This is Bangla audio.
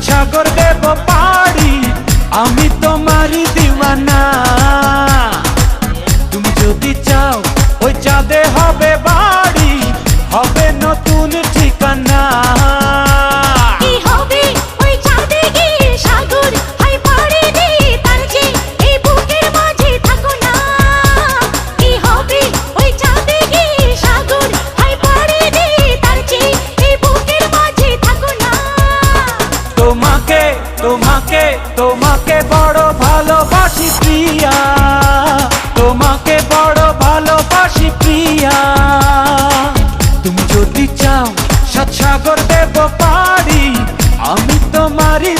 সাগর দেব পাড়ি, আমি তোমারই দিওয়ানা। তুমি যদি চাও ওই চাঁদে হবে বাড়ি, হবে নতুন ঠিকানা। তোমাকে তোমাকে তোমাকে বড় ভালোবাসি প্রিয়া, তোমাকে বড় ভালোবাসি প্রিয়া। তুমি যদি চাও সাত সাগর দেব পাড়ি, আমি তোমারই